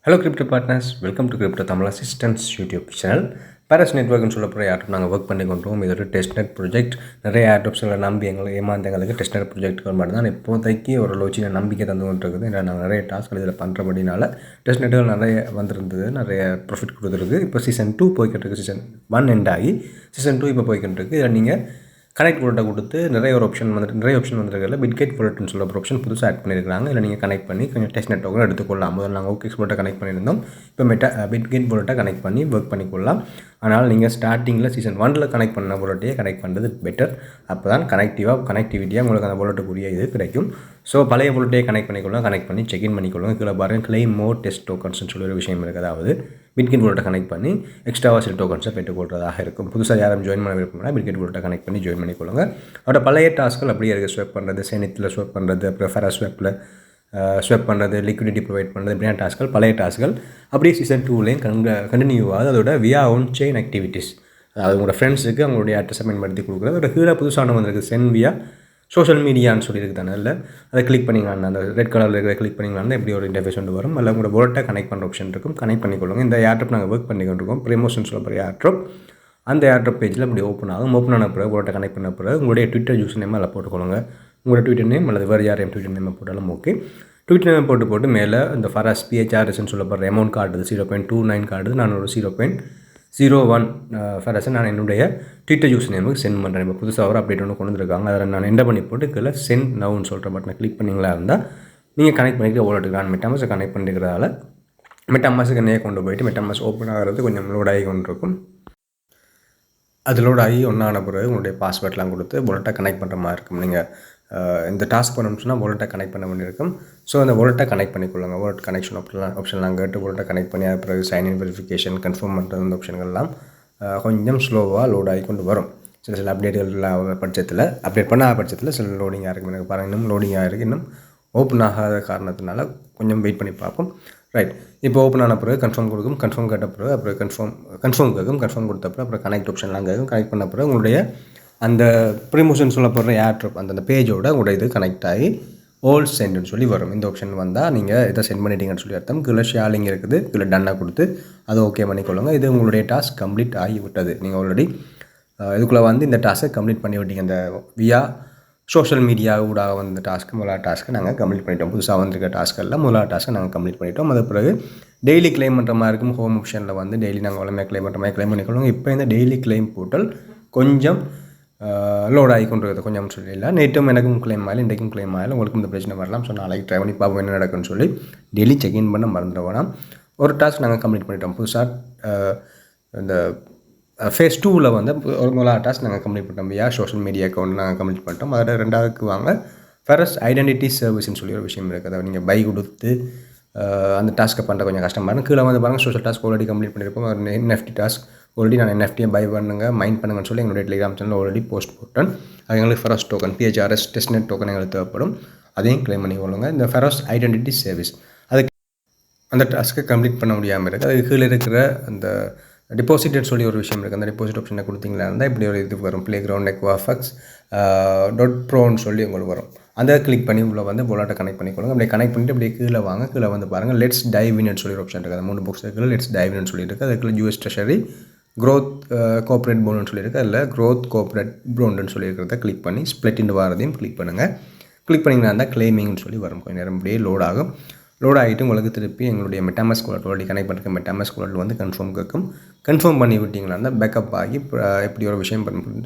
Hello crypto partners, welcome to crypto Tamil assistance YouTube channel. பேரஸ் நெட்ஒர்க்னு சொல்ல போகிற ஆட்டப் நாங்கள் ஒர்க் பண்ணி கொண்டோம். இது ஒரு டெஸ்ட் நெட் ப்ராஜெக்ட். நிறைய ஆட்டப்ஸில் நம்பி ஏமாந்தங்களுக்கு டெஸ்ட் நெட் ப்ராஜெக்ட்டுகள் மட்டும் தான் இப்போதைக்கு ஒரு லோச்சின நம்பிக்கை தந்து கொண்டு இருக்குது. நாங்கள் நிறைய டாஸ்க்கள் இதில் பண்ணுறபடினால டெஸ்ட் நெட்டுகள் நிறைய வந்திருந்தது, நிறைய ப்ராஃபிட் கொடுத்துருக்கு. இப்போ சீசன் 2 போய்கிட்டு இருக்குது. சீசன் 1 எண்ட் ஆகி சீசன் 2 இப்போ போய்கிட்டு இருக்குது. இதில் நீங்கள் கனெக்ட் வாலெட்டை கொடுத்து நிறைய ஆப்ஷன் வந்துருக்கல. பிட்கெட் வாலெட்னு சொல்ல ஒரு ஆப்ஷன் புதுசாக ஆட் பண்ணியிருக்காங்க. இல்லை நீங்கள் கனெக்ட் பண்ணி கொஞ்சம் டெஸ்ட் நெட் டோக்கன் எடுத்துக்கொள்ளலாம். முதல்ல நாங்கள் ஓகேஎக்ஸ் வாலெட்டை கனெக்ட் பண்ணியிருந்தோம். இப்போ பிட்கெட் வாலெட்டை கனெக்ட் பண்ணி ஒர்க் பண்ணிக்கொள்ளலாம். ஆனால் நீங்கள் ஸ்டார்டிங்கில் சீசன் 1 கனெக்ட் பண்ண வாலெட்டையே கனெக்ட் பண்ணுறது பெட்டர். அப்போ தான் கனெக்டிவிட்டியாக உங்களுக்கு அந்த வாலெட்டுக்குரிய இது கிடைக்கும். ஸோ பழைய வாலெட்டையே கனெக்ட் பண்ணிக்கொள்ளலாம். கனெக்ட் பண்ணி செக்இன் பண்ணிக்கொள்ளுங்க. கீழே பாருங்கள் கிளைம் மோர் டெஸ்ட் டோக்கன்ஸ்னு சொல்லி ஒரு விஷயம் இருக்குது. அதாவது பிட்கெட் வாலெட்டை கனெக்ட் பண்ணி எக்ஸ்ட்ராவாக சில டோக்கன்ஸை பெற்றுக்கொள்றதாக இருக்கும். புதுசாக யாரும் ஜாயின் பண்ண விருப்பம்னா பிட்கெட் வாலெட்டை கனெக்ட் பண்ணி ஜாயின் பண்ணிக்கொள்ளுங்க. அதோட பழைய டாஸ்க்கள் அப்படியே இருக்குது. ஸ்வெப் பண்ணுறது, செனித்தில் ஸ்வெப் பண்ணுறது, அப்புறம் ஃபெரஸ் ஸ்வெப்பில் ஸ்வெப் பண்ணுறது, லிக்விடிட்டி ப்ரொவைட் பண்ணுறது, இப்படியான டாஸ்க்கள் பழைய டாஸ்க்கள் அப்படியே சீசன் 2லேயும் கண்டினியூ ஆகுது. அதோட வியா ஒன் செயின் ஆக்டிவிட்டீஸ், அதாவது உங்களோட ஃப்ரெண்ட்ஸுக்கு அவங்களுடைய அட்ரஸை பயன்படுத்தி கொடுக்குறது. அதோட கீழே புதுசான வந்திருக்கு சென் வியா சோஷியல் மீடியான்னு சொல்லியிருக்கு தானே. இல்லை அதை கிளிக் பண்ணிங்களான்னு அந்த ரெட் கலரில் இருக்கிற கிளிக் பண்ணிங்களான்னு எப்படி ஒரு இன்டர்ஃபேஸ் வந்து வரும். அதில் உங்களோட வாலெட்டை கனெக்ட் பண்ணுற ஆப்ஷன் இருக்கும். கனெக்ட் பண்ணிக்கொள்ளுங்க. இந்த ஏர்ட்ரப் நாங்கள் ஒர்க் பண்ணிக்கொண்டிருக்கோம். ப்ரமோஷன் சொல்ல போகிற ஏர்ட்ரப் அந்த ஏர்ட்ரப் பேஜில் அப்படி ஓப்பன் ஆகும். ஓப்பன் ஆன பிறகு வாலெட்டை கனெக்ட் பண்ண பிறகு உங்களுடைய ட்விட்டர் யூஸ் நேம் அதில் போட்டுக்கொள்ளுங்க. உங்களோட ட்விட்டர் நேம் அல்லது வேறு யாரையும் ட்விட்டர் நேம் போட்டாலும் ஓகே. ட்விட்டர் நேம் போட்டு மேலே இந்த ஃபராஸ் பிஹெச்ஆர்எஸ்ன்னு சொல்லப்படுற அமௌண்ட் கார்டு 0.29 கார்டு. நான் ஒரு 0.01 ஃபராஸை நான் என்னுடைய ட்விட்டர் யூஸ் நேமுக்கு சென்ட் பண்ணுறேன். இப்போ புதுசாக ஒரு அப்டேட் ஒன்று கொண்டு வந்துருக்காங்க. அதில் நான் என்டர் பண்ணி போட்டு கீழே சென்ட் நவுன்னு சொல்கிற பட்டனை கிளிக் பண்ணிங்களா இருந்தால் நீங்கள் கனெக்ட் பண்ணிக்கிற வாலெட்டுக்கு நான் மெட்டாமாஸை கனெக்ட் பண்ணிக்கிறதால மெட்டாமாஸுக்கு என்னையே கொண்டு போயிட்டு மெட்டாமாஸ் ஓப்பன் ஆகிறது கொஞ்சம் லோட் ஆகி கொண்டு இருக்கும். அது லோட் ஆகி ஒன்றான பிறகு உங்களுடைய பாஸ்வேர்ட்லாம் கொடுத்து வாலெட்டை கனெக்ட் பண்ணுற மாதிரி இருக்கும். நீங்கள் இந்த டாஸ்க் பண்ணணும்னு சொன்னால் வாலெட்டை கனெக்ட் பண்ண வேண்டியிருக்கும். ஸோ அந்த வாலெட்டை கனெக்ட் பண்ணிக்கொள்ளுங்க. வாலெட் கனெக்ஷன் ஆப்ஷன்லாம் கேட்டு வாலெட்டை கனெக்ட் பண்ணி அது பிறகு சைன்இன் வெரிஃபிகேஷன் கன்ஃபார்ம் பண்ணுறது அந்த ஆப்ஷன்கள்லாம் கொஞ்சம் ஸ்லோவாக லோட் ஆகி கொண்டு வரும். சில அப்டேட்டுகள் பட்சத்தில் அப்டேட் பண்ணாத பட்சத்தில் சில லோடிங்காக இருக்கும். எனக்கு பாருங்கள் இன்னும் லோடிங்காக இருக்குது. இன்னும் ஓப்பன் ஆகாத காரணத்தினால கொஞ்சம் வெயிட் பண்ணி பார்ப்போம். ரைட், இப்போ ஓப்பன் ஆன பிறகு கன்ஃபார்ம் கொடுக்கும். கன்ஃபார்ம் கேட்ட பிறகு அப்புறம் கன்ஃபார்ம் கேட்கும். கன்ஃபார்ம் கொடுத்த அப்புறம் கனெக்ட் ஆப்ஷன்லாம் கேட்கும். கனெக்ட் பண்ண பிறகு உங்களுடைய அந்த ப்ரமோஷன் சொல்லப்படுற ஏர்ட்ரப் அந்த பேஜோட உங்களுடைய இது கனெக்ட் ஆகி ஓல் சென்ட்னு சொல்லி வரும். இந்த ஆப்ஷன் வந்தால் நீங்கள் இதை சென்ட் பண்ணிட்டீங்கன்னு சொல்லி அர்த்தம். கீழே ஷேரிங் இருக்குது. கீழே டன்னாக கொடுத்து அதை ஓகே பண்ணிக்கொள்ளுங்க. இது உங்களுடைய டாஸ்க் கம்ப்ளீட் ஆகி விட்டது. நீங்கள் ஆல்ரெடி இதுக்குள்ளே வந்து இந்த டாஸ்க்கை கம்ப்ளீட் பண்ணி விட்டீங்க. இந்த வியா சோஷியல் மீடியா ஊடாக வந்த முதலாக டாஸ்க்கை நாங்கள் கம்ப்ளீட் பண்ணிட்டோம். புதுசாக வந்திருக்க டாஸ்க்கெல்லாம் முதலாக டாஸ்க்கை நாங்கள் கம்ப்ளீட் பண்ணிட்டோம். அது பிறகு டெய்லி கிளைம் பண்ணுற மாதிரி இருக்கும். ஹோம் ஆப்ஷனில் வந்து டெய்லி நாங்கள் வளமையாக கிளைம் பண்ணுற மாதிரி கிளைம் பண்ணிக்கொள்ளுங்க. இப்போ இந்த டெய்லி கிளைம் போர்ட்டல் கொஞ்சம் லோட் ஆகி கொண்டு இருக்குது. கொஞ்சம் சொல்லிடலாம். நேற்றும் எனக்கும் கிளைம் ஆகல, இன்றைக்கும் கிளைம் ஆகல. உங்களுக்கும் இந்த பிரச்சனை வரலாம். ஸோ நாளைக்கு ட்ரை பண்ணி பார்ப்போம் என்ன நடக்குன்னு சொல்லி டெய்லி செக்இன் பண்ண மறந்துட வேணாம். ஒரு டாஸ்க் நாங்கள் கம்ப்ளீட் பண்ணிட்டோம். புதுசாக இந்த ஃபேஸ் 2ல் வந்து ஒரு முதலாக டாஸ்க் நாங்கள் கம்ப்ளீட் பண்ணிட்டோம். வியா சோஷியல் மீடியா அக்கௌண்ட் நாங்கள் கம்ப்ளீட் பண்ணிட்டோம். அதில் ரெண்டாவதுக்கு வாங்க ஃபர்ஸ்ட் ஐடென்டிட்டி சர்வீஸ்ன்னு சொல்லி ஒரு விஷயம் இருக்குது. அதை நீங்கள் பை கொடுத்து அந்த டாஸ்க்கை பண்ணுற கொஞ்சம் கஷ்டமாக இருக்கும். கீழே வந்து பாருங்கள் சோஷியல் டாஸ்க் ஆல்ரெடி கம்ப்ளீட் பண்ணியிருப்போம். ஒரு NFT டாஸ்க் ஆல்ரெடி நான் NFTயை பை பண்ணுங்க மைண்ட் பண்ணுங்கன்னு சொல்லி எங்களுடைய டெலிகிராம் சேனல் ஆல்ரெடி போஸ்ட் போட்டேன். அது எங்களுக்கு ferrous token PHRS test net token எங்களுக்கு தேவைப்படும். அதையும் கிளைம் பண்ணி கொள்ளுங்க. இந்த ஃபெரஸ் ஐடென்டிட்டி சர்வீஸ் அதுக்கு அந்த டாஸ்க்கை கம்ப்ளீட் பண்ண முடியாமல் இருக்குது. அதுக்கு கீழே இருக்கிற அந்த டிபாசிட்டட் சொல்லி ஒரு விஷயம் இருக்குது. அந்த டிபாசிட் ஆப்ஷனை கொடுத்தீங்களா இருந்தால் இப்படி ஒரு இது வரும். ப்ளே கிரவுண்ட் எக்வாஃபக்ஸ் .proன்னு சொல்லி உங்களுக்கு வரும். அதை கிளிக் பண்ணி உள்ள வந்து வாலெட்டை கனெக்ட் பண்ணிக்கொள்ளுங்க. அப்படியே கனெக்ட் பண்ணிட்டு அப்படியே கீழே வாங்க. கீழே வந்து பாருங்கள் லெட்ஸ் டைவ் இன்னு சொல்லி ஒரு ஆப்ஷன் இருக்குது. அந்த 3 பாக்ஸ் இருக்குது. லெட்ஸ் டைவ் இன்னு சொல்லியிருக்கு. அதுக்குள்ள US ட்ரெஷரி க்ரோத் கோஆப்ரேட் போண்டுன்னு சொல்லியிருக்கு. அதில் க்ரோத் கோஆப்ரேட் போண்டுன்னு சொல்லியிருக்கிறத கிளிக் பண்ணி ஸ்ப்ளிட் இன்டு வாரதையும் கிளிக் பண்ணுங்கள். கிளிக் பண்ணிங்கன்னா இருந்தால் கிளைமிங்னு சொல்லி வரும். கொஞ்சம் நேரம் அப்படியே லோட் ஆகும். லோட் ஆகிட்டு உங்களுக்கு திருப்பி எங்களுடைய மெட்டாமாஸ்க் வாலெட் ஆல்ரெடி கனெக்ட் பண்ணிருக்க மெட்டாமாஸ்க் வாலெட் வந்து கன்ஃபார்ம் கேட்கும். கன்ஃபார்ம் பண்ணி விட்டிங்களா இருந்தால் பேக்கப் ஆகி எப்படி ஒரு விஷயம்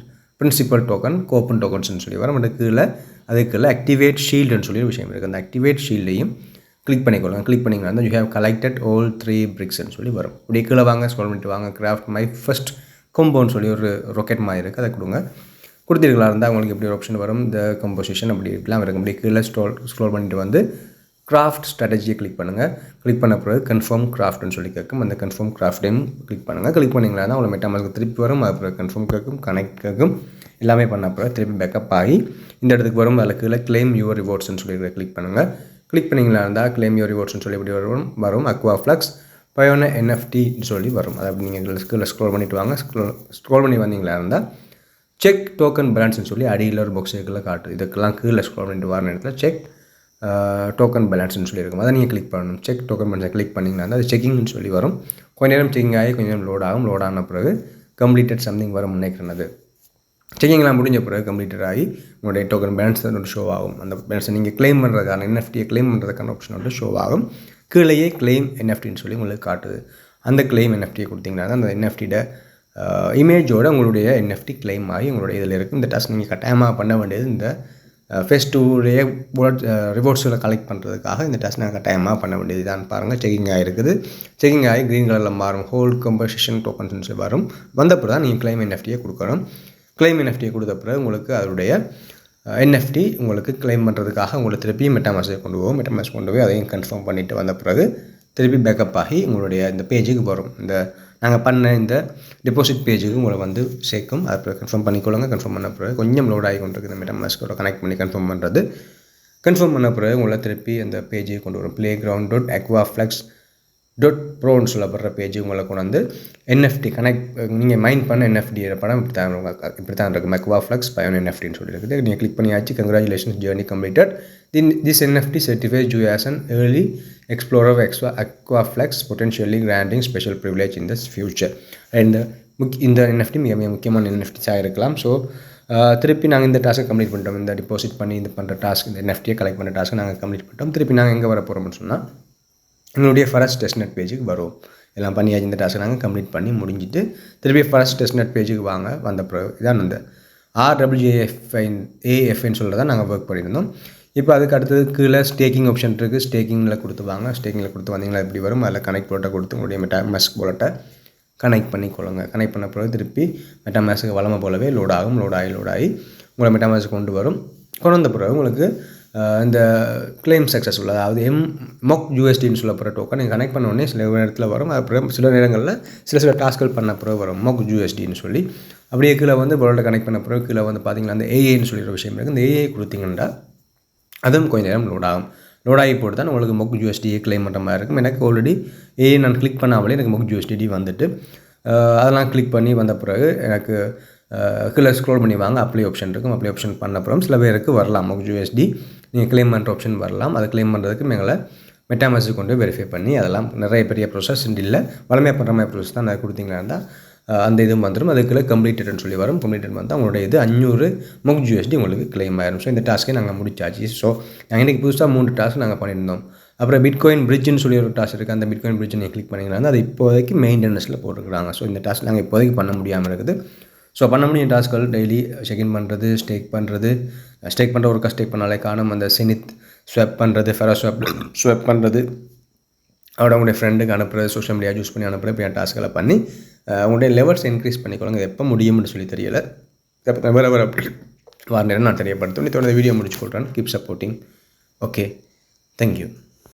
பிரின்சிபல் டோக்கன் கோப்பன் டோக்கன்ஸ்னு சொல்லி வரும். அதுக்குள்ள ஆக்டிவேட் ஷீல்டுன்னு சொல்லி ஒரு விஷயம் இருக்குது. அந்த ஆக்டிவேட் ஷீல்டையும் கிளிக் பண்ணிக்கொள்ளுங்க. கிளிக் பண்ணிங்கன்னா வந்து யூ ஹேவ் கலெக்டட் all 3 பிரிக்ஸ்ன்னு சொல்லி வரும். இப்படி கீழே வாங்க ஸ்க்ரோல் பண்ணிட்டு வாங்க. கிராஃப்ட் மை ஃபர்ஸ்ட் கொம்போன்னு சொல்லி ஒரு ராக்கெட் மாதிரி இருக்குது. அதை கொடுங்க. கொடுத்துருக்கலாம் இருந்தால் உங்களுக்கு எப்படி ஒரு ஆப்ஷன் வரும். இந்த கம்போசிஷன் அப்படி இப்படிலாம் இருக்கும். அப்படி கீழே ஸ்க்ரோல் பண்ணிட்டு வந்து கிராஃப்ட் ஸ்ட்ராட்டஜியை கிளிக் பண்ணுங்கள். கிளிக் பண்ண பிறகு கன்ஃபார்ம் கிராஃப்ட்னு சொல்லி கேட்கும். அந்த கன்ஃபார்ம் கிராஃப்டையும் கிளிக் பண்ணுங்கள். கிளிக் பண்ணிங்களா தான் உங்களை மெட்டாமாஸ்க்கு திருப்பி வரும். அது பிறகு கன்ஃபார்ம் கேட்கும், கனெக்ட் கேட்கும். எல்லாமே பண்ண பிறகு திருப்பி பேக்கப் ஆகி இந்த இடத்துக்கு வரும். அதில் கீழே கிளைம் யுவர் ரிவார்ட்ஸ்னு சொல்லி கிளிக் பண்ணுங்கள். கிளிக் பண்ணிங்களா இருந்தால் கிளைம் யுவர் ரிவார்ட்ஸ்னு சொல்லி இப்படி வரும். அக்வாஃப்ளக்ஸ் பயோன NFTன்னு சொல்லி வரும். அதை அப்படி நீங்கள் கீழே ஸ்க்ரோல் பண்ணிவிட்டு வாங்க. ஸ்க்ரோல் பண்ணி வந்தீங்களா இருந்தால் செக் டோக்கன் பேலன்ஸ்னு சொல்லி அடியில் ஒரு பாக்ஸுக்குள்ளே காட்டு. இதுக்கெல்லாம் கீழே ஸ்க்ரோல் பண்ணிட்டு வர நேரத்தில் செக் டோக்கன் பேலன்ஸ்னு சொல்லியிருக்கும். அதை நீங்கள் கிளிக் பண்ணணும். செக் டோக்கன் பேலன்ஸை கிளிக் பண்ணிங்கன்னா அது செக்கிங்னு சொல்லி வரும். கொஞ்ச நேரம் செக்கிங் ஆகி கொஞ்சம் நேரம் லோட் ஆகும். லோட் ஆன பிறகு கம்ப்ளீட்டட் சம்திங் வரும் நினைக்கிறேன். செக்கிங்லாம் முடிஞ்ச பிறகு கம்ப்ளீட்டட் ஆகி உங்களுடைய டோக்கன் பேலன்ஸ் வந்து ஷோ ஆகும். அந்த பேலன்ஸை நீங்கள் கிளைம் பண்ணுறதுக்கான என்எஃப்டியை கிளைம் பண்ணுறதுக்கான ஆப்ஷன் வந்து ஷோ ஆகும். கீழேயே கிளைம் என்எஃப்டின்னு சொல்லி உங்களுக்கு காட்டுது. அந்த கிளைம் என்எஃப்டியை கொடுத்தீங்கன்னா தான் அந்த என்எஃப்டியோட இமேஜோட உங்களுடைய என்எஃப்டி கிளைம் ஆகி உங்களுடைய இதில் இருக்கும். இந்த டாஸ்க் நீங்கள் கட்டாயமாக பண்ண வேண்டியது இந்த ஃபேஸ் 2 ரிவார்ட்ஸில் கலெக்ட் பண்ணுறதுக்காக இந்த டாஸ்க் நாங்கள் கட்டாயமாக பண்ண வேண்டியது தான். பாருங்கள் செக்கிங் ஆகிருக்குது. செக்கிங் ஆகி க்ரீன் கலரில் மாறும். ஹோல்ட் கம்பன்சேஷன் டோக்கன்ஸ்னு சொல்லி வரும். வந்தப்போ தான் நீங்கள் கிளைம் என்எஃப்டியை கொடுக்கணும். கிளைம் என்எஃப்டியை கொடுத்த பிறகு உங்களுக்கு அதோடைய என்எஃப்டி உங்களுக்கு கிளைம் பண்ணுறதுக்காக உங்களை திருப்பி மெட்டாமாஸ்க்கு கொண்டு போகும். மெட்டாமாஸ்க் கொண்டு போய் அதையும் கன்ஃபார்ம் பண்ணிவிட்டு வந்த பிறகு திருப்பி பேக்கப் ஆகி உங்களுடைய இந்த பேஜுக்கு வரும். இந்த நாங்கள் பண்ண இந்த டெபாசிட் பேஜுக்கு உங்களை வந்து சேர்க்கும். அதை கன்ஃபார்ம் பண்ணிக்கொள்ளுங்க. கன்ஃபார்ம் பண்ண பிறகு கொஞ்சம் லோட் ஆகி கொண்டிருக்கு. இந்த மெட்டாமாஸ்கோட கனெக்ட் பண்ணி கன்ஃபார்ம் பண்ணுறது. கன்ஃபார்ம் பண்ண பிறகு உங்களை திருப்பி அந்த பேஜுக்கு கொண்டு வரும். playground.aquaflex.proன்னு சொல்லப்படுற பேஜ் உங்களை கொண்டு வந்து என்எஃப்டி கனெக்ட் நீங்கள் மைண்ட் பண்ண என்எஃப்டி படம் இப்படி தான் இருக்குது. aquaflex பயோன் என்எஃப்டின்னு சொல்லி இருக்குது. நீங்கள் கிளிக் பண்ணியாச்சு. Congratulations journey completed. This NFT certifies you as an early explorer of aquaflex potentially granting special privilege in the future. இந்த என்எஃப்டி மிக மிக முக்கியமான என்எஃப்டிஸாக இருக்கலாம். ஸோ திருப்பி நாங்கள் இந்த டாஸ்க்கை கம்ப்ளீட் பண்ணிட்டோம். இந்த டிபாசிட் பண்ணி இது பண்ணுற டாஸ்க், இந்த என்எஃப்டியை கலெக்ட் பண்ணுற டாஸ்க்கை நாங்கள் கம்ப்ளீட் பண்ணிட்டோம். திருப்பி நாங்கள் எங்கே வர போகிறோம்னு சொன்னால் எங்களுடைய ஃபர்ஸ்ட் டெஸ்ட்நெட் பேஜுக்கு வரும். எல்லாம் பண்ணியாச்சு. இந்த டாஸ்க்கை நாங்கள் கம்ப்ளீட் பண்ணி முடிஞ்சிட்டு திருப்பி ஃபர்ஸ்ட் டெஸ்ட்நெட் பேஜுக்கு வாங்க. வந்த பிறகு இதான் அந்த RWAFN சொல்கிறத நாங்கள் ஒர்க் பண்ணியிருந்தோம். இப்போ அதுக்கு அடுத்தது கீழே ஸ்டேக்கிங் ஆப்ஷன் இருக்குது. ஸ்டேக்கிங்கில் கொடுத்து வாங்க. ஸ்டேக்கிங்கில் கொடுத்து வந்தீங்களா எப்படி வரும். அதில் கனெக்ட் போட்டை கொடுத்து உங்களுடைய மெட்டாமாஸ்க் வாலெட்டை கனெக்ட் பண்ணிக்கொள்ளுங்க. கனெக்ட் பண்ண பிறகு திருப்பி மெட்டாமாஸ்க்கு வளமை போலவே லோட் ஆகும். லோட் ஆகி உங்களை மெட்டாமாஸ்க்கு கொண்டு வரும். கொண்டு வந்த பிறகு உங்களுக்கு இந்த கிளைம் சக்ஸஸ்ஃபுல், அதாவது MOC USDன்னு சொல்லப்படுற டோக்கன் நீங்கள் கனெக்ட் பண்ண உடனே சில நேரத்தில் வரும். அப்புறம் சில நேரங்களில் சில டாஸ்க்கள் பண்ண பிறகு வரும் MOC USDன்னு சொல்லி. அப்படியே கீழே வந்து வேர்ல்டை கனெக்ட் பண்ண பிறகு கீழே வந்து பார்த்தீங்கன்னா அந்த AAன்னு சொல்லிடுற விஷயம் இருக்குது. இந்த AA கொடுத்தீங்கன்னா அதுவும் கொஞ்சம் நேரம் லோட் ஆகும். லோட் ஆகி போட்டு தான் உங்களுக்கு MOC USD கிளைம் பண்ணுற மாதிரி இருக்கும். எனக்கு ஆல்ரெடி AA நான் கிளிக் பண்ணாமலே எனக்கு MOC USD வந்துட்டு அதெல்லாம் கிளிக் பண்ணி வந்த பிறகு எனக்கு கீழே ஸ்க்ரோல் பண்ணி வாங்க. அப்ளை ஆப்ஷன் இருக்கும். அப்ளை ஆப்ஷன் பண்ண அப்புறம் சில பேருக்கு வரலாம் MOC USD நீங்கள் கிளைம் பண்ணுற ஆப்ஷன் வரலாம். அதை கிளைம் பண்ணுறதுக்கு எங்களை மெட்டாமாஸ்க்கு கொண்டு வெரிஃபை பண்ணி அதெல்லாம் நிறைய பெரிய ப்ரோசஸ் இல்லை. வளமையாக பண்ணுற மாதிரி ப்ரோசஸ் தான். நிறைய கொடுத்தீங்களா இருந்தால் அந்த இதுவும் வந்துடும். அதுக்குள்ளே கம்ப்ளீட்டட்னு சொல்லி வரும். கம்ப்ளீட்டட் வந்தால் உங்களுடைய இது 500 MOC USD உங்களுக்கு கிளைம் ஆயிரும். ஸோ இந்த டாஸ்க்கே நாங்கள் முடிச்சாச்சு. ஸோ நாங்கள் இன்றைக்கி புதுசாக 3 டாஸ்க் நாங்கள் பண்ணியிருந்தோம். அப்புறம் பிட்காயின் பிரிட்ஜ்னு சொல்லி ஒரு டாஸ்க் இருக்குது. அந்த பிட்காயின் பிரிட்ஜ் நீங்கள் கிளிக் பண்ணிங்கன்னா அது இப்போதைக்கு மெயின்டெனன்ஸில் போட்டுருக்காங்க. ஸோ இந்த டாஸ்க் நாங்கள் இப்போதைக்கு பண்ண முடியாமல் இருக்குது. ஸோ பண்ண முடிய டாஸ்க்கள் டெய்லி செக்இன் பண்ணுறது, ஸ்டேக் பண்ணுற ஒரு ஸ்டேக் பண்ணாலே காணும். அந்த செனித் ஸ்வாப் பண்ணுறது, ஃபெரோ ஸ்வாப் பண்ணுறது, உங்களுடைய ஃப்ரெண்டுக்கு அனுப்புறது, சோஷியல் மீடியா யூஸ் பண்ணி அனுப்புகிற இப்போ டாஸ்க்களை பண்ணி உங்களுடைய லெவல்ஸ் இன்க்ரீஸ் பண்ணிக்கொள்ளுங்க. எப்போ முடியும்னு சொல்லி தெரியலை. வேறு அப்படி வார நேரம் நான் தெரியப்படுத்தும். தொடர்ந்து வீடியோ முடிச்சு கொள்கிறேன். Keep supporting. Okay, thank you.